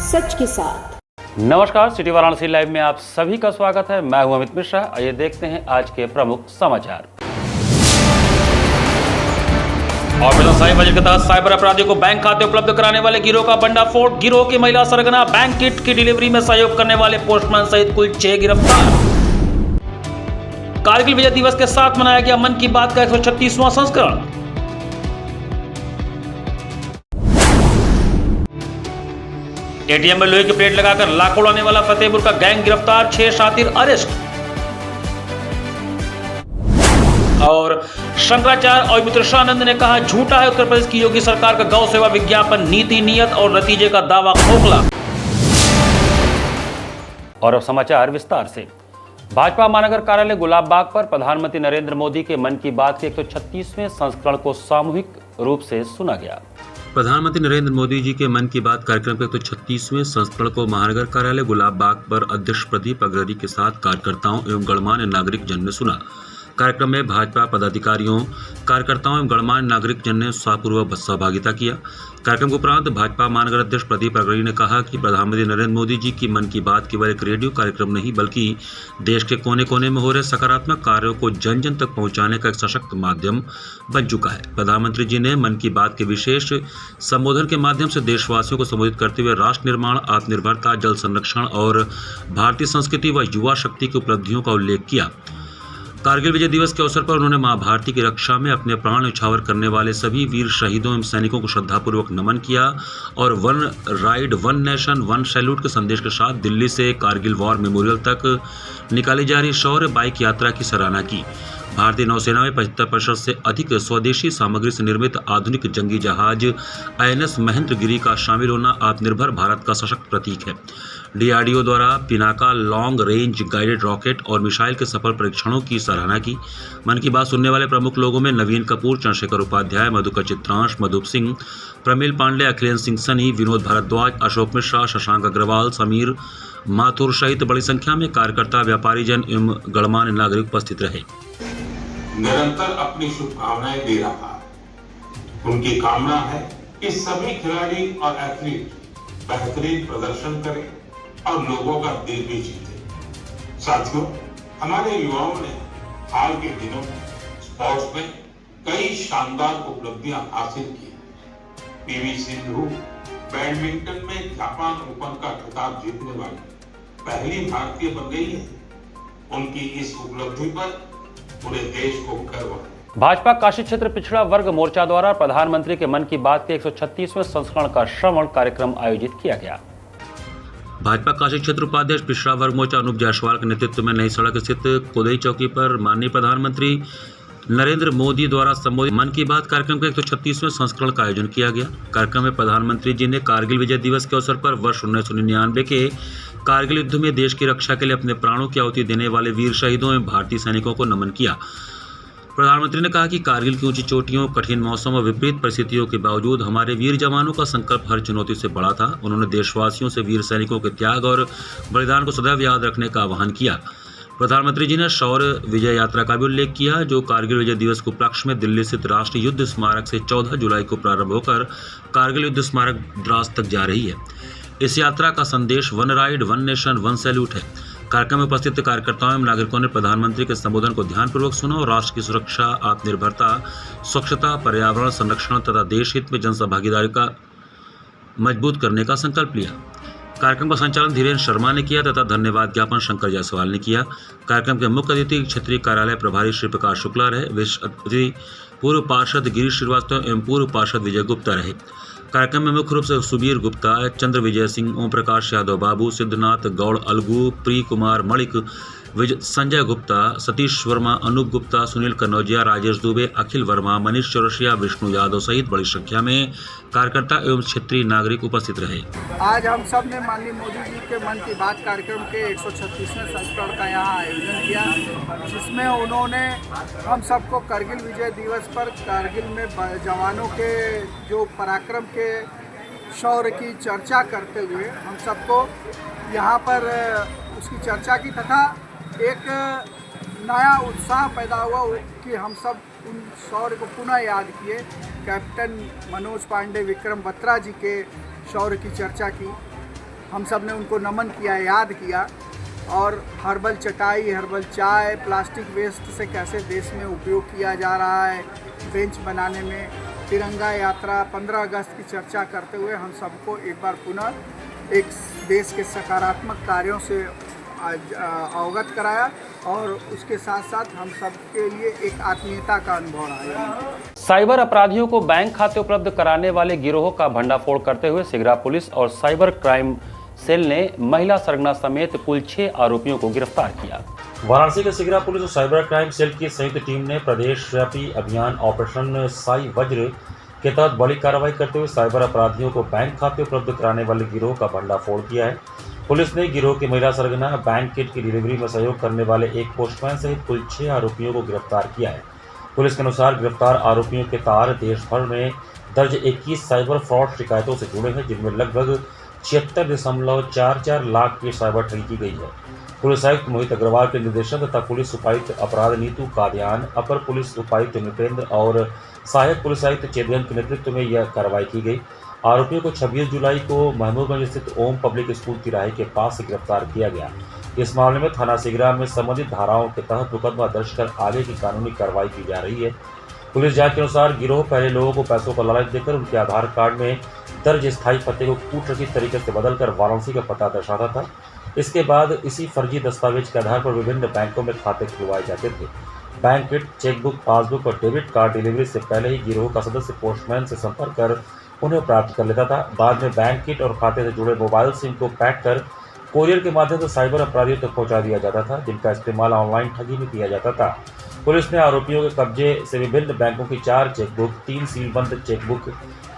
सच के साथ। नमस्कार, सिटी वाराणसी लाइव में आप सभी का स्वागत है। मैं हूं अमित मिश्रा। आइए देखते हैं आज के प्रमुख समाचार। ऑपरेशन साई बजट के तहत साइबर अपराधियों को बैंक खाते उपलब्ध कराने वाले गिरोह का भंडाफोड़। गिरोह की महिला सरगना बैंक किट की डिलीवरी में सहयोग करने वाले पोस्टमैन सहित कुल 6 गिरफ्तार। कारगिल विजय दिवस के साथ मनाया गया मन की बात का 136वां संस्करण। एटीएम में लोहे की प्लेट लगाकर लाखों उड़ाने वाला फतेहपुर का गैंग गिरफ्तार, 6 शातिर अरेस्ट। और शंकराचार्य और मित्रशानंद ने कहा झूठा है उत्तर प्रदेश की योगी सरकार का गौ सेवा विज्ञापन, नीति नियत और नतीजे का दावा खोखला। और अब समाचार विस्तार से। भाजपा महानगर कार्यालय गुलाब बाग पर प्रधानमंत्री नरेंद्र मोदी के मन की बात के 136वें संस्करण को सामूहिक रूप से सुना गया। प्रधानमंत्री नरेंद्र मोदी जी के मन की बात कार्यक्रम के 136वें संस्करण को महानगर कार्यालय गुलाब बाग पर अध्यक्ष प्रदीप अग्रवाल के साथ कार्यकर्ताओं एवं गणमान्य नागरिक जन ने सुना। कार्यक्रम में भाजपा पदाधिकारियों, कार्यकर्ताओं एवं गणमान्य नागरिक जन ने उत्साहपूर्वक सहभागिता किया। कार्यक्रम के उपरांत भाजपा महानगर अध्यक्ष प्रदीप अग्रवाल ने कहा कि प्रधानमंत्री नरेंद्र मोदी जी की मन की बात केवल एक रेडियो कार्यक्रम नहीं बल्कि देश के कोने कोने में हो रहे सकारात्मक कार्यों को जन जन तक पहुंचाने का एक सशक्त माध्यम बन चुका है। प्रधानमंत्री जी ने मन की बात के विशेष संबोधन के माध्यम से देशवासियों को संबोधित करते हुए राष्ट्र निर्माण, आत्मनिर्भरता, जल संरक्षण और भारतीय संस्कृति व युवा शक्ति की उपलब्धियों का उल्लेख किया। कारगिल विजय दिवस के अवसर पर उन्होंने मां भारती की रक्षा में अपने प्राण न्यौछावर करने वाले सभी वीर शहीदों एवं सैनिकों को श्रद्धापूर्वक नमन किया और one ride one nation one salute के संदेश के साथ दिल्ली से कारगिल वॉर मेमोरियल तक निकाली जा रही शौर्य बाइक यात्रा की सराहना की। भारतीय नौसेना में 75% से अधिक स्वदेशी सामग्री से निर्मित आधुनिक जंगी जहाज INS महेंद्रगिरी का शामिल होना आत्मनिर्भर भारत का सशक्त प्रतीक है। DRDO द्वारा Pinaka long range guided rocket और मिसाइल के सफल परीक्षणों की सराहना की। मन की बात सुनने वाले प्रमुख लोगों में नवीन कपूर, चंद्रशेखर उपाध्याय, मधुकर चित्रांश, मधुप सिंह, प्रमिल पांडे, अखिलेश सिंह सनी, विनोद भारद्वाज, अशोक मिश्रा, शशांक अग्रवाल, समीर माथुर सहित बड़ी संख्या में कार्यकर्ता, व्यापारी जन एवं गणमान्य नागरिक उपस्थित रहे। निरंतर अपनी शुभकामनाएं दे रहा है। उनकी कामना है कि सभी खिलाड़ी और एथलीट बेहतरीन प्रदर्शन करें और लोगों का दिल भी जीते। साथियों, हमारे युवाओं ने हाल के दिनों में स्पोर्ट्स में कई शानदार उपलब्धियां हासिल की। PV सिंधु बैडमिंटन में जापान ओपन का खिताब जीतने वाली पहली भारतीय बन गई है। उनकी इस उपलब्धि पर पूरे देश को गर्व है। भाजपा काशी क्षेत्र पिछड़ा वर्ग मोर्चा द्वारा प्रधानमंत्री के मन की बात के 136वें संस्करण का श्रवण कार्यक्रम आयोजित किया गया। भाजपा काशी क्षेत्र उपाध्यक्ष पिछड़ा वर्ग मोर्चा अनूप जायसवाल के नेतृत्व में नई सड़क स्थित कोदई चौकी पर माननीय प्रधानमंत्री नरेंद्र मोदी द्वारा संबोधित मन की बात कार्यक्रम के 136वें संस्करण का आयोजन किया गया। कार्यक्रम में प्रधानमंत्री जी ने कारगिल विजय दिवस के अवसर पर वर्ष 1999 के कारगिल युद्ध में देश की रक्षा के लिए अपने प्राणों की आहुति देने वाले वीर शहीदों एवं भारतीय सैनिकों को नमन किया। प्रधानमंत्री ने कहा कि कारगिल की ऊंची चोटियों, कठिन मौसम और विपरीत परिस्थितियों के बावजूद हमारे वीर जवानों का संकल्प हर चुनौती से बड़ा था। उन्होंने देशवासियों से वीर सैनिकों के त्याग और बलिदान को सदैव याद रखने का आह्वान किया। प्रधानमंत्री जी ने शौर्य विजय यात्रा का भी उल्लेख किया जो कारगिल विजय दिवस के उपलक्ष्य में दिल्ली स्थित राष्ट्रीय युद्ध स्मारक से 14 जुलाई को प्रारंभ होकर कारगिल युद्ध स्मारक द्रास तक जा रही है। इस यात्रा का संदेश one ride one nation one salute है। कार्यक्रम में उपस्थित कार्यकर्ताओं एवं नागरिकों ने प्रधानमंत्री के संबोधन को ध्यानपूर्वक सुना और राष्ट्र की सुरक्षा, आत्मनिर्भरता, स्वच्छता, पर्यावरण संरक्षण तथा देश हित में जनभागीदारी का मजबूत करने का संकल्प लिया। कार्यक्रम का संचालन धीरेन्द्र शर्मा ने किया तथा धन्यवाद ज्ञापन शंकर जायसवाल ने किया। कार्यक्रम के मुख्य अतिथि क्षेत्रीय कार्यालय प्रभारी श्री प्रकाश शुक्ला रहे। विशिष्ट अतिथि पूर्व पार्षद गिरीश श्रीवास्तव एवं पूर्व पार्षद विजय गुप्ता रहे। कार्यक्रम में मुख्य रूप से सुबीर गुप्ता, चंद्र विजय सिंह, ओम प्रकाश यादव बाबू, सिद्धनाथ गौड़ अलगू, प्री कुमार मणिक, संजय गुप्ता, सतीश वर्मा, अनूप गुप्ता, सुनील कनौजिया, राजेश दुबे, अखिल वर्मा, मनीष चौरसिया, विष्णु यादव सहित बड़ी संख्या में कार्यकर्ता एवं क्षेत्रीय नागरिक उपस्थित रहे। आज हम सब ने माननीय मोदी जी के मन की बात कार्यक्रम के 136वें संस्करण का यहाँ आयोजन किया, जिसमें उन्होंने हम सबको कारगिल विजय दिवस पर कारगिल में जवानों के जो पराक्रम के शौर्य की चर्चा करते हुए हम सबको यहाँ पर उसकी चर्चा की तथा एक नया उत्साह पैदा हुआ कि हम सब उन शौर्य को पुनः याद किए। कैप्टन मनोज पांडे, विक्रम बत्रा जी के शौर्य की चर्चा की। हम सब ने उनको नमन किया, याद किया। और हर्बल चटाई, हर्बल चाय, प्लास्टिक वेस्ट से कैसे देश में उपयोग किया जा रहा है, बेंच बनाने में, तिरंगा यात्रा, 15 अगस्त की चर्चा करते हुए हम सबको एक बार पुनः एक देश के सकारात्मक कार्यों से अवगत कराया और उसके साथ साथ हम सब के लिए एक आत्मीयता का अनुभव रहा। साइबर अपराधियों को बैंक खाते उपलब्ध कराने वाले गिरोह का भंडाफोड़ करते हुए सिगरा पुलिस और साइबर क्राइम सेल ने महिला सरगना समेत कुल 6 आरोपियों को गिरफ्तार किया। वाराणसी के सिगरा पुलिस और साइबर क्राइम सेल की संयुक्त टीम ने प्रदेश व्यापी अभियान ऑपरेशन साई वज्र के तहत बड़ी कार्रवाई करते हुए साइबर अपराधियों को बैंक खाते उपलब्ध कराने वाले गिरोह का भंडाफोड़ किया है। पुलिस ने गिरोह की महिला सरगना, बैंक किट की डिलीवरी में सहयोग करने वाले एक पोस्टमैन सहित कुल 6 आरोपियों को गिरफ्तार किया है। पुलिस के अनुसार गिरफ्तार आरोपियों के तार देश भर में दर्ज 21 साइबर फ्रॉड शिकायतों से जुड़े हैं, जिनमें लगभग 76.44 लाख की साइबर ठगी की गई है। पुलिस आयुक्त मोहित अग्रवाल के निर्देशन तथा पुलिस उपायुक्त अपराध नीतू कादियान, अपर पुलिस उपायुक्त नृपेंद्र और सहायक पुलिस आयुक्त चेदियन के नेतृत्व में यह कार्रवाई की गई। आरोपियों को 26 जुलाई को महमूदगंज स्थित ओम पब्लिक स्कूल तिराहे के पास से गिरफ्तार किया गया। इस मामले में थाना सिगरा में संबंधित धाराओं के तहत मुकदमा दर्ज कर आगे की कानूनी कार्रवाई की जा रही है। पुलिस जांच के अनुसार गिरोह पहले लोगों को पैसों का लालच देकर उनके आधार कार्ड में दर्ज स्थायी पते को कूटरचित तरीके से बदलकर वाराणसी का पता दर्शाता था। इसके बाद इसी फर्जी दस्तावेज के आधार पर विभिन्न बैंकों में खाते खुलवाए जाते थे। बैंक किट, चेकबुक, पासबुक और डेबिट कार्ड डिलीवरी से पहले ही गिरोह का सदस्य पोस्टमैन से संपर्क कर उन्हें प्राप्त कर लेता था। बाद में बैंक किट और खाते से जुड़े मोबाइल सिम को पैक कर कोरियर के माध्यम से साइबर अपराधियों तक पहुंचा दिया जाता था, जिनका इस्तेमाल ऑनलाइन ठगी में किया जाता था। पुलिस ने आरोपियों के कब्जे से विभिन्न बैंकों की 4 चेकबुक, 3 सीलबंद चेकबुक,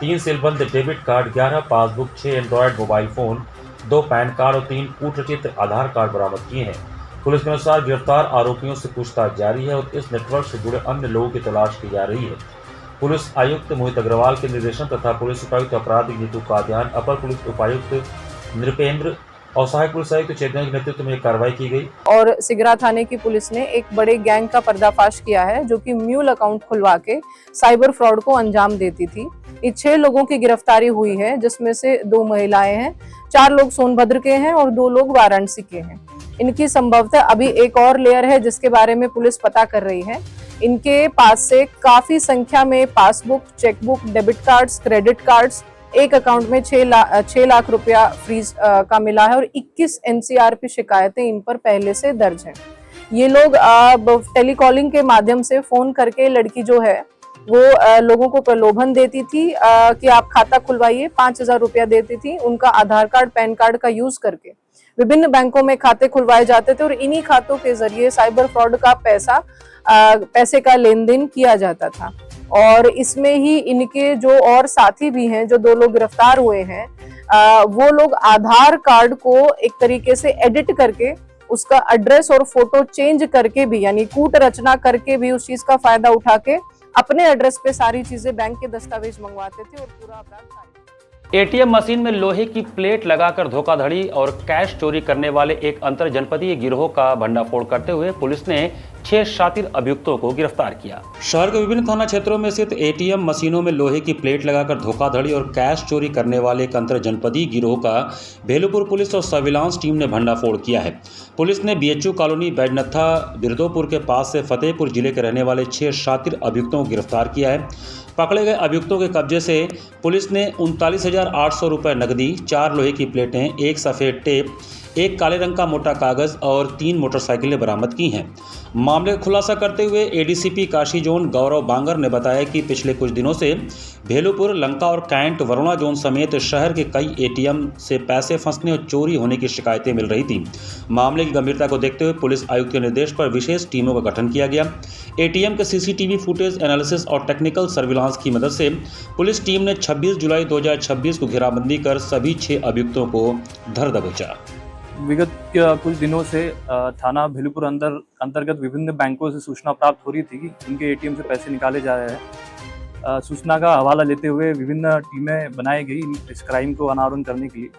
3 सीलबंद debit card, 11 passbook, 6 Android mobile phone, 2 pan card और 3 कूटरचित आधार कार्ड बरामद किए हैं। पुलिस के अनुसार गिरफ्तार आरोपियों से पूछताछ जारी है और इस नेटवर्क से जुड़े अन्य लोगों की तलाश की जा रही है। पुलिस आयुक्त मोहित अग्रवाल के निर्देशन तथा पुलिस उपायुक्त अपराध नीतू कादियान, अपर पुलिस उपायुक्त नृपेंद्र और सहायक पुलिस आयुक्त चेतन के नेतृत्व में कार्रवाई की गई। और सिगरा थाने की पुलिस ने एक बड़े गैंग का पर्दाफाश किया है, जो कि म्यूल अकाउंट खुलवा के साइबर फ्रॉड को अंजाम देती थी। ये 6 लोगों की गिरफ्तारी हुई है, जिसमें से 2 महिलाएं हैं, 4 लोग सोनभद्र के हैं और 2 लोग वाराणसी के हैं। इनकी संभवतः अभी एक और लेयर है जिसके बारे में पुलिस पता कर रही है। इनके पास से काफी संख्या में passbook, chequebook, debit cards, credit cards, एक अकाउंट में 6 लाख रुपया फ्रीज का मिला है और 21 NCRP शिकायतें इन पर पहले से दर्ज हैं। ये लोग टेलीकॉलिंग के माध्यम से फोन करके लड़की जो है वो लोगों को प्रलोभन देती थी कि आप खाता खुलवाइए, 5000 रुपया देती थी। उनका आधार कार्ड, पैन कार्ड का यूज करके विभिन्न बैंकों में खाते खुलवाए जाते थे और इन्हीं खातों के जरिए साइबर फ्रॉड का पैसे का लेन देन किया जाता था। और इसमें ही इनके जो और साथी भी हैं, जो 2 लोग गिरफ्तार हुए हैं, वो लोग आधार कार्ड को एक तरीके से एडिट करके उसका एड्रेस और फोटो चेंज करके भी, यानी कूट रचना करके भी उस चीज का फायदा उठा के अपने एड्रेस पे सारी चीजें, बैंक के दस्तावेज मंगवाते थे और पूरा अपराध। एटीएम मशीन में लोहे की प्लेट लगाकर धोखाधड़ी और कैश चोरी करने वाले एक अंतर जनपदीय गिरोह का भंडाफोड़ करते हुए पुलिस ने 6 शातिर अभियुक्तों को गिरफ्तार किया। शहर के विभिन्न थाना क्षेत्रों में स्थित एटीएम मशीनों में लोहे की प्लेट लगाकर धोखाधड़ी और कैश चोरी करने वाले एक अंतर जनपदीय गिरोह का भेलूपुर पुलिस और सर्विलांस टीम ने भंडाफोड़ किया है। पुलिस ने BHU कॉलोनी, बैडनत्था, बिरदोपुर के पास से फतेहपुर जिले के रहने वाले 6 शातिर अभियुक्तों को गिरफ्तार किया है। पकड़े गए अभियुक्तों के कब्जे से पुलिस ने 39,800 रुपये नकदी, 4 लोहे की प्लेटें, 1 सफ़ेद टेप, 1 काले रंग का मोटा कागज़ और 3 मोटरसाइकिलें बरामद की हैं। मामले का खुलासा करते हुए ADCP काशी जोन गौरव बांगर ने बताया कि पिछले कुछ दिनों से भेलूपुर, लंका और कैंट, वरुणा जोन समेत शहर के कई ATM से पैसे फंसने और चोरी होने की शिकायतें मिल रही थी। मामले की गंभीरता को देखते हुए पुलिस आयुक्त के निर्देश पर विशेष टीमों का गठन किया गया। ATM के CCTV फुटेज एनालिसिस और टेक्निकल सर्विलांस की मदद से पुलिस टीम ने 26 जुलाई 2026 को घेराबंदी कर सभी 6 अभियुक्तों को धर दबोचा। विगत कुछ दिनों से थाना भेलूपुर अंतर्गत विभिन्न बैंकों से सूचना प्राप्त हो रही थी कि उनके ATM से पैसे निकाले जा रहे हैं। सूचना का हवाला लेते हुए विभिन्न टीमें बनाई गई इस क्राइम को अनावरण करने के लिए।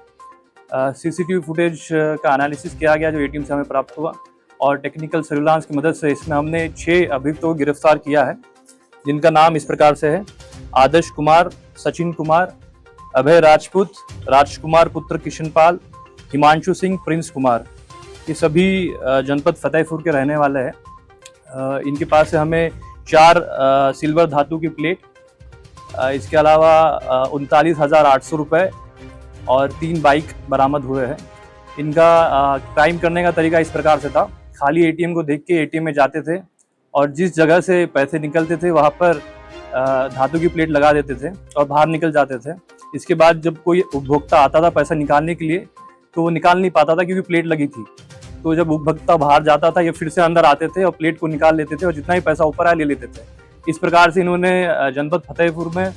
CCTV फुटेज का एनालिसिस किया गया जो ATM से हमें प्राप्त हुआ और टेक्निकल सर्विलांस की मदद से इसमें हमने 6 अभियुक्तों को गिरफ्तार किया है, जिनका नाम इस प्रकार से है: आदर्श कुमार, सचिन कुमार, अभय राजपूत, राजकुमार पुत्र किशनपाल, हिमांशु सिंह, प्रिंस कुमार, ये सभी जनपद फतेहपुर के रहने वाले हैं। इनके पास से हमें 4 सिल्वर धातु की प्लेट, इसके अलावा 39,800 रुपये और 3 बाइक बरामद हुए हैं। इनका क्राइम करने का तरीका इस प्रकार से था, खाली एटीएम को देख के एटीएम में जाते थे और जिस जगह से पैसे निकलते थे वहाँ पर धातु की प्लेट लगा देते थे और बाहर निकल जाते थे। इसके बाद जब कोई उपभोक्ता आता था पैसा निकालने के लिए तो वो निकाल नहीं पाता था क्योंकि प्लेट लगी थी। तो जब उपभोक्ता बाहर जाता था ये फिर से अंदर आते थे और प्लेट को निकाल लेते थे और जितना ही पैसा ऊपर आया ले लेते थे। इस प्रकार से इन्होंने जनपद फतेहपुर में,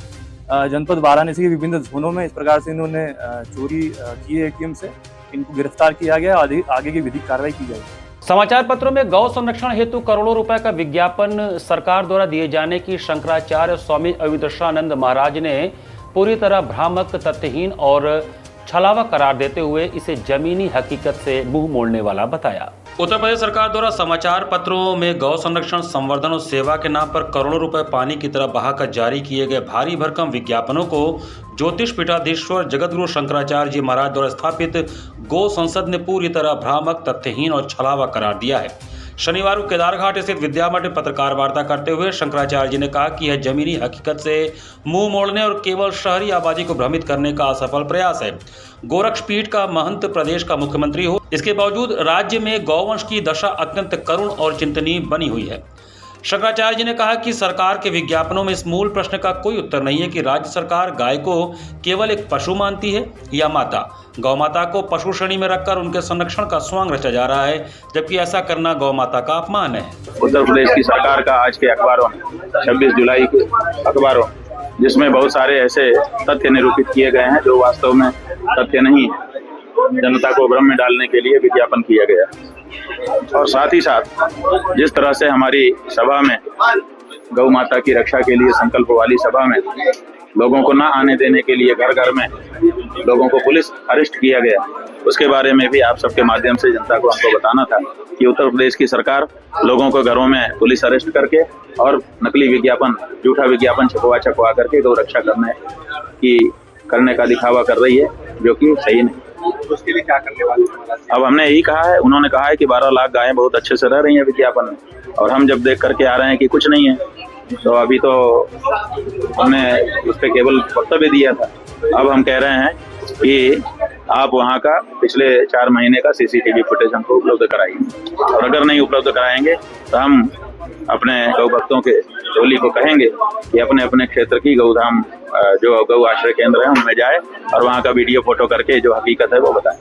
जनपद वाराणसी के विभिन्न जोनों में इस प्रकार से इन्होंने चोरी की है एटीएम से। इनको गिरफ्तार किया गया और आगे की विधिक कार्रवाई की जाएगी। समाचार पत्रों में गौ संरक्षण हेतु करोड़ों रुपए का विज्ञापन सरकार द्वारा दिए जाने की शंकराचार्य स्वामी अविदशानंद महाराज ने पूरी तरह भ्रामक, तथ्यहीन और छलावा करार देते हुए इसे जमीनी हकीकत से मुंह मोड़ने वाला बताया। उत्तर प्रदेश सरकार द्वारा समाचार पत्रों में गौ संरक्षण, संवर्धन और सेवा के नाम पर करोड़ों रुपए पानी की तरह बहाकर जारी किए गए भारी भरकम विज्ञापनों को ज्योतिष पीठाधीश्वर जगतगुरु शंकराचार्य जी महाराज द्वारा स्थापित गौ संसद ने पूरी तरह भ्रामक, तथ्यहीन और छलावा करार दिया है। शनिवार को केदारघाट स्थित विद्यामठ में पत्रकार वार्ता करते हुए शंकराचार्य जी ने कहा कि यह जमीनी हकीकत से मुंह मोड़ने और केवल शहरी आबादी को भ्रमित करने का असफल प्रयास है। गोरक्षपीठ का महंत प्रदेश का मुख्यमंत्री हो, इसके बावजूद राज्य में गौवंश की दशा अत्यंत करुण और चिंतनीय बनी हुई है। शंकराचार्य जी ने कहा कि सरकार के विज्ञापनों में इस मूल प्रश्न का कोई उत्तर नहीं है कि राज्य सरकार गाय को केवल एक पशु मानती है या माता। गौ माता को पशु श्रेणी में रखकर उनके संरक्षण का स्वांग रचा जा रहा है, जबकि ऐसा करना गौ माता का अपमान है। उत्तर प्रदेश की सरकार का आज के अखबारों में 26 जुलाई के अखबारों जिसमें बहुत सारे ऐसे तथ्य निरूपित किए गए हैं जो वास्तव में तथ्य नहीं है, जनता को भ्रम में डालने के लिए विज्ञापन किया गया। और साथ ही साथ जिस तरह से हमारी सभा में गौ माता की रक्षा के लिए संकल्प वाली सभा में लोगों को ना आने देने के लिए घर घर में लोगों को पुलिस अरेस्ट किया गया, उसके बारे में भी आप सबके माध्यम से जनता को हमको बताना था कि उत्तर प्रदेश की सरकार लोगों को घरों में पुलिस अरेस्ट करके और नकली विज्ञापन, झूठा विज्ञापन छपवा करके गौ रक्षा करने का दिखावा कर रही है, जो कि सही नहीं। उसके लिए क्या करने वाले? अब हमने यही कहा है, उन्होंने कहा है कि 12 लाख गायें बहुत अच्छे से रह रही हैं विज्ञापन में, और हम जब देख करके आ रहे हैं कि कुछ नहीं है, तो अभी तो हमने उस पर केवल वक्तव्य दिया था। अब हम कह रहे हैं कि आप वहाँ का पिछले 4 महीने का CCTV फुटेज हमको उपलब्ध कराइए, और अगर नहीं उपलब्ध कराएंगे तो हम अपने गौ भक्तों के टोली को कहेंगे कि अपने अपने क्षेत्र की गौधाम जो गौ आश्रय केंद्र है उनमें जाए और वहाँ का वीडियो फोटो करके जो हकीकत है वो बताएं।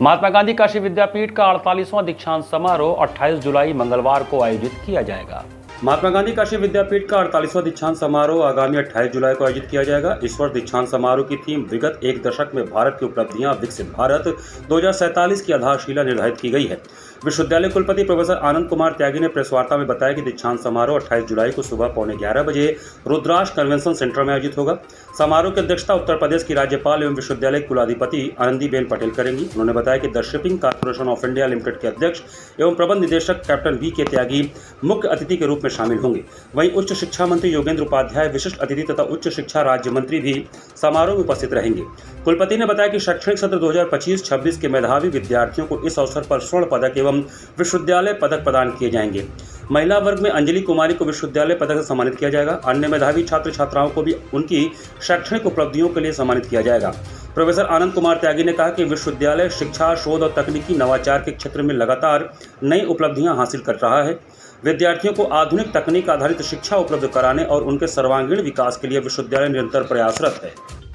महात्मा गांधी काशी विद्यापीठ का 48वां दीक्षांत समारोह 28 जुलाई मंगलवार को आयोजित किया जाएगा। महात्मा गांधी काशी विद्यापीठ का 48वां दीक्षांत समारोह आगामी 28 जुलाई को आयोजित किया जाएगा। इस वर्ष दीक्षांत समारोह की थीम विगत एक दशक में भारत की उपलब्धियां, विकसित भारत 2047 की आधारशिला निर्धारित की गई है। विश्वविद्यालय कुलपति प्रोफेसर आनंद कुमार त्यागी ने प्रेस वार्ता में बताया कि दीक्षांत समारोह 28 जुलाई को सुबह 11:15 बजे रुद्राक्ष कन्वेंशन सेंटर में आयोजित होगा। समारोह की अध्यक्षता उत्तर प्रदेश की राज्यपाल एवं विश्वविद्यालय कुलाधिपति आनंदीबेन पटेल करेंगी। उन्होंने बताया कि the shipping corporation of India limited के अध्यक्ष एवं प्रबंध निदेशक कैप्टन VK त्यागी मुख्य अतिथि के रूप में शामिल होंगे। वहीं उच्च शिक्षा मंत्री योगेंद्र उपाध्याय विशिष्ट अतिथि तथा उच्च शिक्षा राज्य मंत्री भी समारोह में उपस्थित रहेंगे। कुलपति ने बताया कि शैक्षणिक सत्र 2025-26 के मेधावी विद्यार्थियों को इस अवसर पर स्वर्ण पदक एवं विश्वविद्यालय पदक प्रदान किए जाएंगे। महिला वर्ग में अंजलि कुमारी को विश्वविद्यालय पदक से सम्मानित किया जाएगा। अन्य मेधावी छात्र छात्राओं को भी उनकी शैक्षणिक उपलब्धियों के लिए सम्मानित किया जाएगा। प्रोफेसर आनंद कुमार त्यागी ने कहा कि विश्वविद्यालय शिक्षा, शोध और तकनीकी नवाचार के क्षेत्र में लगातार नई उपलब्धियां हासिल कर रहा है। विद्यार्थियों को आधुनिक तकनीक आधारित शिक्षा उपलब्ध कराने और उनके सर्वांगीण विकास के लिए विश्वविद्यालय निरंतर प्रयासरत है।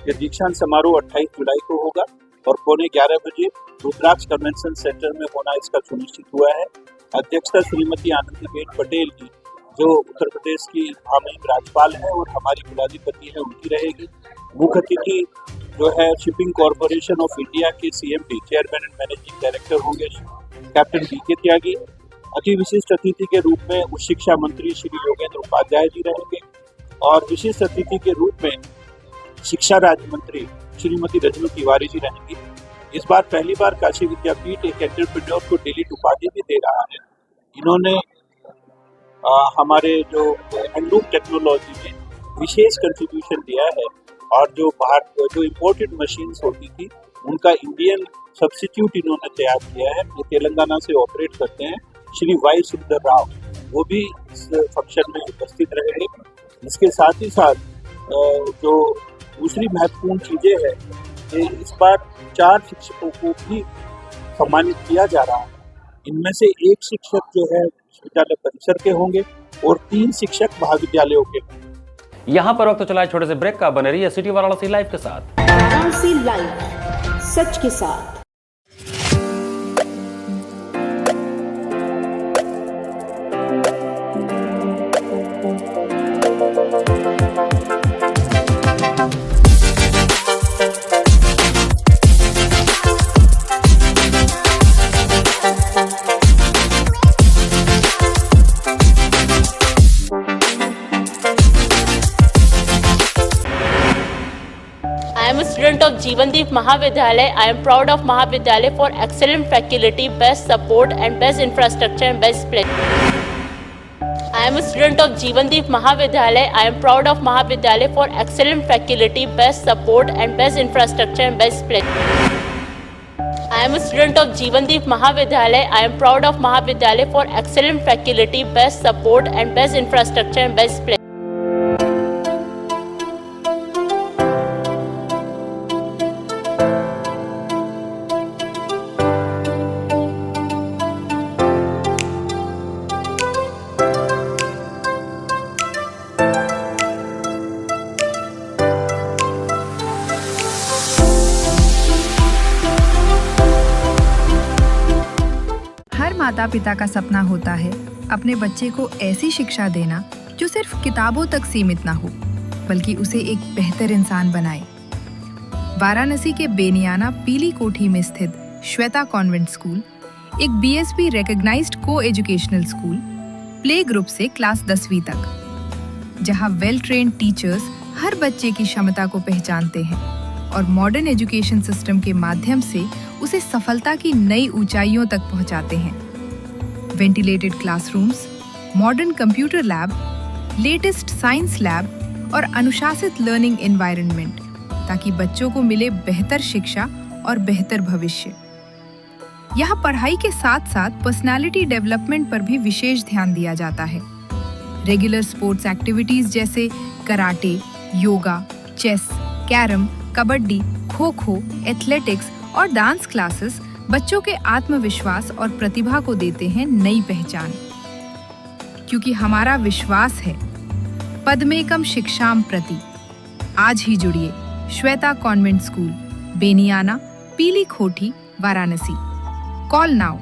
यह दीक्षांत समारोह 28 जुलाई को होगा और 11:15 बजे रुद्राक्ष कन्वेंशन सेंटर में होना इसका सुनिश्चित हुआ है। अध्यक्षता श्रीमती आनंदीबेन पटेल की, जो उत्तर प्रदेश की महामहिम राज्यपाल है और हमारी कुलाधिपति है, उनकी रहेगी। मुख्य अतिथि जो है शिपिंग कॉर्पोरेशन ऑफ इंडिया के CMD chairman and managing director होंगे कैप्टन VK त्यागी। अति विशिष्ट अतिथि के रूप में उच्च शिक्षा मंत्री श्री योगेंद्र उपाध्याय जी रहेंगे और विशिष्ट अतिथि के रूप में शिक्षा राज्य मंत्री श्रीमती रजनी तिवारी जी रहेंगी। इस बार पहली बार काशी विद्यापीठ एक एंटरप्रेन्योर को डिलीट उपाधि भी दे रहा है। इन्होंने हमारे जो हैंडलूम टेक्नोलॉजी में विशेष कंट्रीब्यूशन दिया है और जो इम्पोर्टेड मशीन्स होती थी उनका इंडियन सब्स्टिट्यूट इन्होंने तैयार किया है। ये तेलंगाना से ऑपरेट करते हैं, श्री वाई सुंदर राव, वो भी इस फंक्शन में उपस्थित रहेंगे। इसके साथ ही साथ जो दूसरी महत्वपूर्ण चीजें हैं कि इस बार 4 शिक्षकों को भी सम्मानित किया जा रहा है। इनमें से 1 शिक्षक जो है विश्वविद्यालय परिसर के होंगे और 3 शिक्षक महाविद्यालयों के होंगे। यहाँ पर वक्त चला है छोटे से ब्रेक का। बने रहिए सिटी वाराणसी लाइव के साथ। वाराणसी लाइव, सच के साथ। I am a student of Jeevandeep Mahavidyalay. I am proud of Mahavidyalay for excellent faculty, best support and best infrastructure and best place. I am a student of Jeevandeep Mahavidyalay. I am proud of Mahavidyalay for excellent faculty, best support and best infrastructure and best place. I am a student of Jeevandeep Mahavidyalay. I am proud of Mahavidyalay for excellent faculty, best support and best infrastructure and best place. हर माता पिता का सपना होता है अपने बच्चे को ऐसी शिक्षा देना जो सिर्फ किताबों तक सीमित ना हो, बल्कि उसे एक बेहतर इंसान बनाए। वाराणसी के बेनियाना पीली कोठी में स्थित श्वेता कॉन्वेंट स्कूल एक BSP रिकॉग्नाइज्ड को एजुकेशनल स्कूल, प्ले ग्रुप से क्लास 10वीं तक, जहां वेल ट्रेन्ड टीचर्स हर बच्चे की क्षमता को पहचानते हैं और मॉडर्न एजुकेशन सिस्टम के माध्यम से उसे सफलता की नई ऊंचाइयों तक पहुंचाते हैं। Ventilated classrooms, modern computer lab, latest science lab और अनुशासित लर्निंग एनवायरनमेंट, ताकि बच्चों को मिले बेहतर शिक्षा और बेहतर भविष्य। यहाँ पढ़ाई के साथ साथ पर्सनालिटी डेवलपमेंट पर भी विशेष ध्यान दिया जाता है। रेगुलर स्पोर्ट्स एक्टिविटीज जैसे karate, yoga, chess, carrom, kabaddi, kho kho, athletics और डांस क्लासेस बच्चों के आत्मविश्वास और प्रतिभा को देते हैं नई पहचान। क्योंकि हमारा विश्वास है पद्मेकम शिक्षाम प्रति। आज ही जुड़िए श्वेता कॉन्वेंट स्कूल, बेनियाना, पीली कोठी, वाराणसी। कॉल नाउ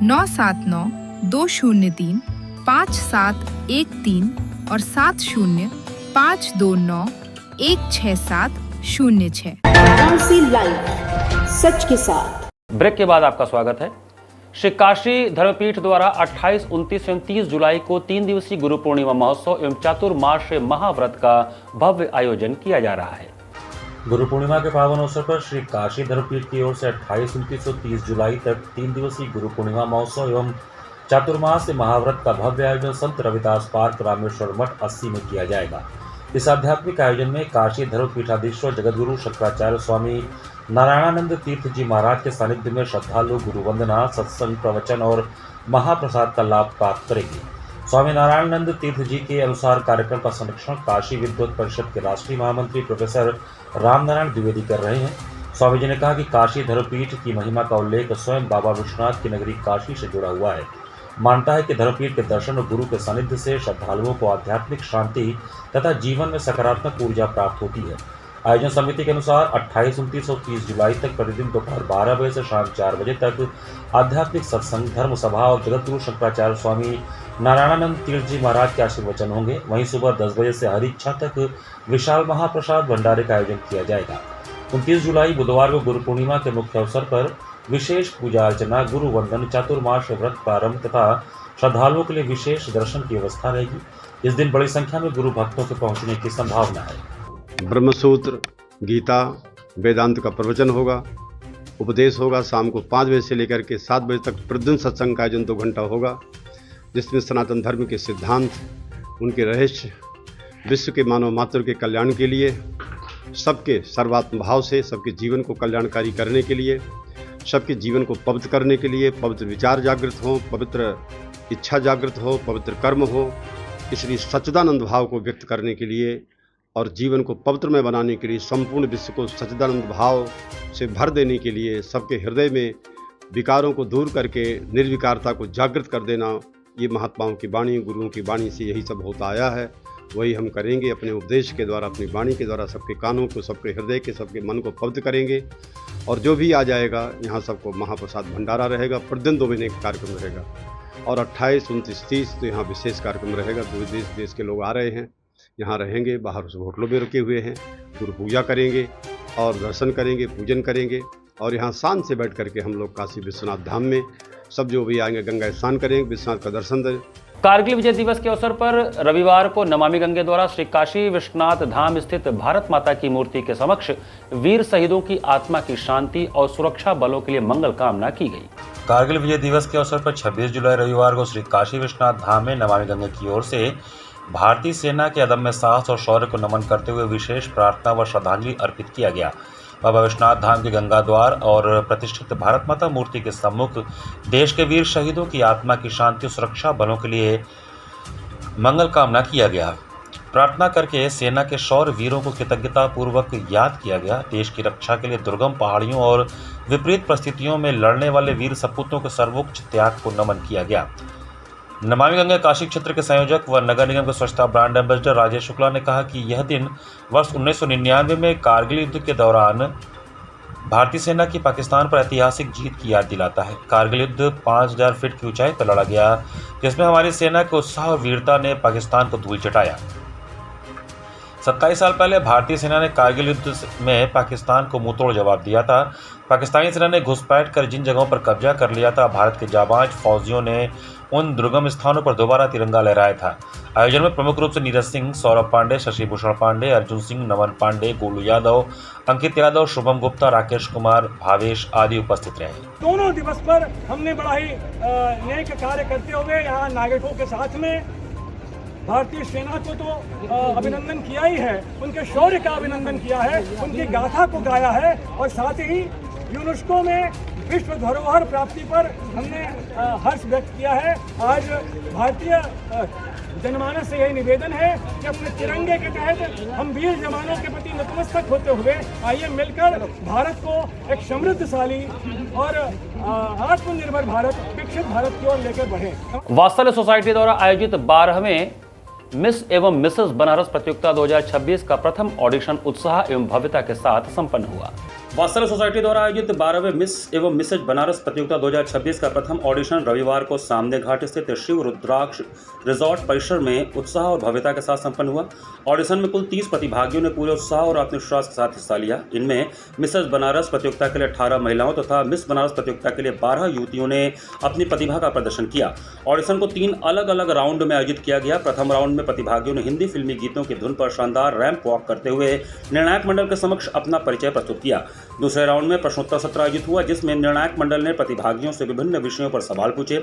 970-203-5713 और 70-529-16706। वाराणसी लाइव, सच के साथ। ब्रेक के बाद आपका स्वागत है। श्री काशी धर्मपीठ द्वारा 28, 29 एवं 30 जुलाई को 3 दिवसीय गुरु पूर्णिमा महोत्सव एवं चातुर्मास महाव्रत का भव्य आयोजन किया जा रहा है। गुरु पूर्णिमा के पावन अवसर पर श्री काशी धर्मपीठ की ओर से 28, 29 और 30 जुलाई तक 3 दिवसीय गुरु पूर्णिमा महोत्सव एवं चातुर्मास महाव्रत का भव्य आयोजन संत रविदास पार्क रामेश्वर मठ 80 में किया जाएगा। इस आध्यात्मिक आयोजन में काशी धर्मपीठाधीश्वर जगतगुरु शंकराचार्य स्वामी नारायणानंद तीर्थ जी महाराज के सानिध्य में श्रद्धालु गुरु वंदना, सत्संग, प्रवचन और महाप्रसाद का लाभ प्राप्त करेंगे। स्वामी नारायणानंद तीर्थ जी के अनुसार कार्यक्रम का संरक्षण काशी विद्वत परिषद के राष्ट्रीय महामंत्री प्रोफेसर रामनारायण द्विवेदी कर रहे हैं। स्वामी जी ने कहा कि काशी धर्मपीठ की महिमा का उल्लेख स्वयं बाबा विश्वनाथ की नगरी काशी से जुड़ा हुआ है। मानता है कि धर्मपीठ के दर्शन और गुरु के सानिध्य से श्रद्धालुओं को आध्यात्मिक शांति तथा जीवन में सकारात्मक ऊर्जा प्राप्त होती है। आयोजन समिति के अनुसार 28, 29 और 30 जुलाई तक प्रतिदिन दोपहर 12 बजे से शाम 4 बजे तक आध्यात्मिक सत्संग, धर्म सभा और जगतगुरु शंकराचार्य स्वामी नारायणानंद तीर्थ जी महाराज के आशीर्वचन होंगे। वहीं सुबह 10 बजे से हर इच्छा तक विशाल महाप्रसाद भंडारे का आयोजन किया जाएगा। 29 जुलाई बुधवार को गुरु पूर्णिमा के मुख्य अवसर पर विशेष पूजा अर्चना, गुरु वंदन, चातुर्मास व्रत प्रारंभ तथा श्रद्धालुओं के लिए विशेष दर्शन की व्यवस्था रहेगी। इस दिन बड़ी संख्या में गुरु भक्तों के पहुंचने की संभावना है। ब्रह्मसूत्र, गीता, वेदांत का प्रवचन होगा, उपदेश होगा। शाम को 5 बजे से लेकर के 7 बजे तक प्रतिदिन सत्संग का आयोजन 2 घंटा होगा, जिसमें सनातन धर्म के सिद्धांत, उनके रहस्य, विश्व के मानव मात्र के कल्याण के लिए सबके सर्वात्म भाव से सबके जीवन को कल्याणकारी करने के लिए, सबके जीवन को पवित्र करने के लिए पवित्र विचार जागृत हो, पवित्र इच्छा जागृत हो, पवित्र कर्म हो, इसलिए सच्चिदानंद भाव को व्यक्त करने के लिए और जीवन को पवित्रमय बनाने के लिए, संपूर्ण विश्व को सच्चिदानंद भाव से भर देने के लिए, सबके हृदय में विकारों को दूर करके निर्विकारता को जागृत कर देना, ये महात्माओं की वाणी, गुरुओं की वाणी से यही सब होता आया है। वही हम करेंगे अपने उपदेश के द्वारा, अपनी वाणी के द्वारा, सबके कानों को, सबके हृदय के, सबके मन को पवित्र करेंगे। और जो भी आ जाएगा यहाँ सबको महाप्रसाद भंडारा रहेगा। प्रतिदिन 2 महीने का कार्यक्रम रहेगा और 28, 29, 30 तो यहाँ विशेष कार्यक्रम रहेगा। दूर देश के लोग आ रहे हैं, यहाँ रहेंगे, बाहर उस होटलों में रुके हुए हैं, गुरु पूजा करेंगे और दर्शन करेंगे, पूजन करेंगे। और यहाँ शान से बैठ करके हम लोग काशी विश्वनाथ धाम में सब जो भी आएंगे गंगा स्नान करेंगे, विश्वनाथ का दर्शन दें। कारगिल विजय दिवस के अवसर पर रविवार को नमामि गंगे द्वारा श्री काशी विश्वनाथ धाम स्थित भारत माता की मूर्ति के समक्ष वीर शहीदों की आत्मा की शांति और सुरक्षा बलों के लिए मंगल कामना की गई। कारगिल विजय दिवस के अवसर पर 26 जुलाई रविवार को श्री काशी विश्वनाथ धाम में नमामि गंगे की ओर से भारतीय सेना के अदम्य साहस और शौर्य को नमन करते हुए विशेष प्रार्थना व श्रद्धांजलि अर्पित किया गया। बाबा विश्वनाथ धाम के गंगा द्वार और प्रतिष्ठित भारत माता मूर्ति के सम्मुख देश के वीर शहीदों की आत्मा की शांति और सुरक्षा बलों के लिए मंगल कामना किया गया। प्रार्थना करके सेना के शौर्य वीरों को कृतज्ञता पूर्वक याद किया गया। देश की रक्षा के लिए दुर्गम पहाड़ियों और विपरीत परिस्थितियों में लड़ने वाले वीर सपूतों के सर्वोच्च त्याग को नमन किया गया। नमामि गंगे काशी क्षेत्र के संयोजक व नगर निगम के स्वच्छता ब्रांड एम्बेसडर राजेश शुक्ला ने कहा कि यह दिन वर्ष 1999 में कारगिल युद्ध के दौरान भारतीय सेना की पाकिस्तान पर ऐतिहासिक जीत की याद दिलाता है। कारगिल युद्ध 5000 फीट की ऊंचाई पर लड़ा गया, जिसमें हमारी सेना के उत्साह और वीरता ने पाकिस्तान को धूल चटाया। 27 साल पहले भारतीय सेना ने कारगिल युद्ध में पाकिस्तान को मुंहतोड़ जवाब दिया था। पाकिस्तानी सेना ने घुसपैठ कर जिन जगहों पर कब्जा कर लिया था, भारत के जाबाज फौजियों ने उन दुर्गम स्थानों पर दोबारा तिरंगा लहराया था। आयोजन में प्रमुख रूप से नीरज सिंह, सौरभ पांडे, शशि भूषण पांडे, अर्जुन सिंह, नमन पांडे, गोलू यादव, अंकित यादव, शुभम गुप्ता, राकेश कुमार, भावेश आदि उपस्थित रहे। दोनों दिवस पर हमने बड़ा ही नेक कार्य करते हुए यहाँ नागरिकों के साथ में भारतीय सेना को तो अभिनंदन किया ही है, उनके शौर्य का अभिनंदन किया है, उनकी गाथा को गाया है और साथ ही यूनेस्को में विश्व धरोहर प्राप्ति पर हमने हर्ष व्यक्त किया है। आज भारतीय जनमानस से यही निवेदन है कि अपने तिरंगे के तहत हम वीर जवानों के प्रति नतमस्तक होते हुए आइए मिलकर भारत को एक समृद्धशाली और आत्मनिर्भर भारत, विकसित भारत की ओर लेकर बढ़े। वात्सल्य सोसाइटी द्वारा आयोजित 12वें मिस एवं मिसेस बनारस प्रतियोगिता 2026 का प्रथम ऑडिशन उत्साह एवं भव्यता के साथ संपन्न हुआ। वात्सल्य सोसाइटी द्वारा आयोजित 12वें मिस एवं मिसेज बनारस प्रतियोगिता 2026 का प्रथम ऑडिशन रविवार को सामने घाट स्थित शिव रुद्राक्ष रिजॉर्ट परिसर में उत्साह और भव्यता के साथ संपन्न हुआ। ऑडिशन में कुल 30 प्रतिभागियों ने पूरे उत्साह और आत्मविश्वास के साथ हिस्सा लिया। इनमें मिसेज बनारस प्रतियोगिता के लिए 18 महिलाओं तथा मिस बनारस प्रतियोगिता के लिए 12 युवतियों ने अपनी प्रतिभा का प्रदर्शन किया। ऑडिशन को 3 अलग अलग राउंड में आयोजित किया गया। प्रथम राउंड में प्रतिभागियों ने हिंदी फिल्मी गीतों की धुन पर शानदार रैंप वॉक करते हुए निर्णायक मंडल के समक्ष अपना परिचय प्रस्तुत किया। दूसरे राउंड में प्रश्नोत्तर सत्र आयोजित हुआ, जिसमें निर्णायक मंडल ने प्रतिभागियों से विभिन्न विषयों पर सवाल पूछे।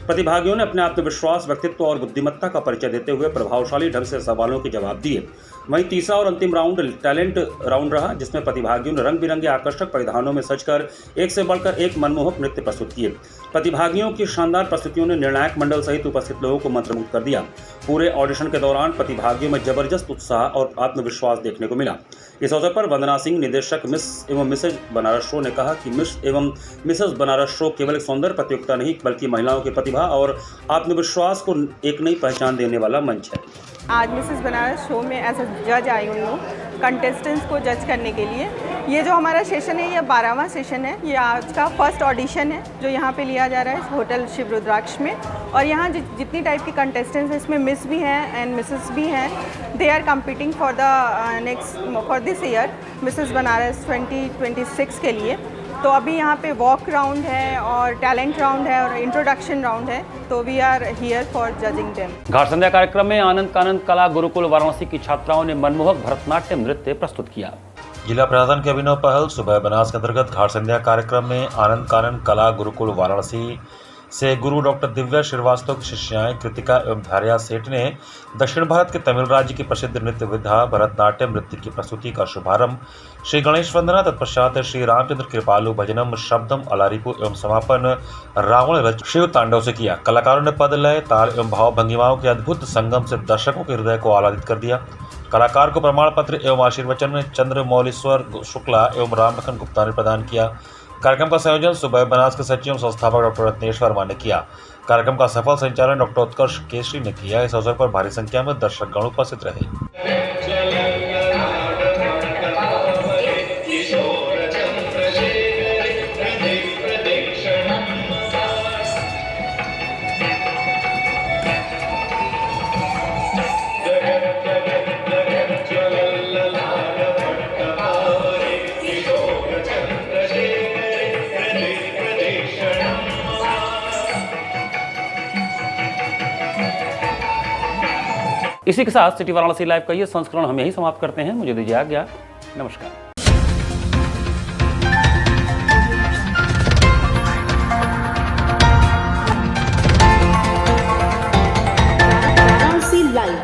प्रतिभागियों ने अपने आत्मविश्वास, व्यक्तित्व और बुद्धिमत्ता का परिचय देते हुए प्रभावशाली ढंग से सवालों के जवाब दिए। वहीं तीसरा और अंतिम राउंड टैलेंट राउंड रहा, जिसमें प्रतिभागियों ने रंग बिरंगे आकर्षक परिधानों में सजकर एक से बढ़कर एक मनमोहक नृत्य प्रस्तुत किए। प्रतिभागियों की शानदार प्रस्तुतियों ने निर्णायक मंडल सहित उपस्थित लोगों को मंत्रमुग्ध कर दिया। पूरे ऑडिशन के दौरान प्रतिभागियों में जबरदस्त उत्साह और आत्मविश्वास देखने को मिला। इस अवसर पर वंदना सिंह, निदेशक मिस एवं मिसेज बनारस शो, ने कहा कि मिस एवं मिसेज बनारस शो केवल एक सौंदर्य प्रतियोगिता नहीं, बल्कि महिलाओं की प्रतिभा और आत्मविश्वास को एक नई पहचान देने वाला मंच है। आज मिसेस बनारस शो में एज अ जज आई हुई हूँ कंटेस्टेंट्स को जज करने के लिए। ये जो हमारा सेशन है, ये 12वां सेशन है। ये आज का फर्स्ट ऑडिशन है जो यहाँ पे लिया जा रहा है होटल शिव रुद्राक्ष में। और यहाँ जितनी टाइप की कंटेस्टेंट्स हैं, इसमें मिस भी हैं एंड मिसेस भी हैं। They are competing for this year Mrs Banaras 2026 के लिए। तो अभी यहाँ पे वॉक राउंड है और टैलेंट राउंड है और इंट्रोडक्शन राउंड है। तो we are here for judging them. घाट संध्या कार्यक्रम में आनंद कानंद कला गुरुकुल वाराणसी की छात्राओं ने मनमोहक भरतनाट्यम नृत्य प्रस्तुत किया। जिला प्रशासन की अभिनव पहल सुबह बनास के अंतर्गत घाट संध्या कार्यक्रम में आनंद कानंद कला गुरुकुल वाराणसी से गुरु डॉक्टर दिव्या श्रीवास्तव की शिष्याएं कृतिका एवं धारिया सेठ ने दक्षिण भारत के तमिल राज्य की प्रसिद्ध नृत्य विधा भरतनाट्यम नृत्य की प्रस्तुति का शुभारंभ श्री गणेश वंदना तत्पश्चात श्री रामचंद्र कृपालु भजनम शब्दम अलारिपु एवं समापन रावण रच शिव तांडव से किया। कलाकारों ने पद लय ताल एवं भाव भंगिमाओं के अद्भुत संगम से दर्शकों के हृदय को आह्लादित कर दिया। कलाकार को प्रमाण पत्र एवं आशीर्वचन चंद्रमौलीश्वर शुक्ला एवं रामलखन गुप्ता ने प्रदान किया। कार्यक्रम का संयोजन सुबह बनास के सचिव एवं संस्थापक डॉक्टर रत्नेश वर्मा ने किया। कार्यक्रम का सफल संचालन डॉक्टर उत्कर्ष केसरी ने किया। इस अवसर पर भारी संख्या में दर्शकगण उपस्थित रहे। इसी के साथ सिटी वाराणसी लाइव का ये संस्करण हम यही समाप्त करते हैं। मुझे दीजिए आज्ञा। नमस्कार। वाराणसी लाइव,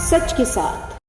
सच के साथ।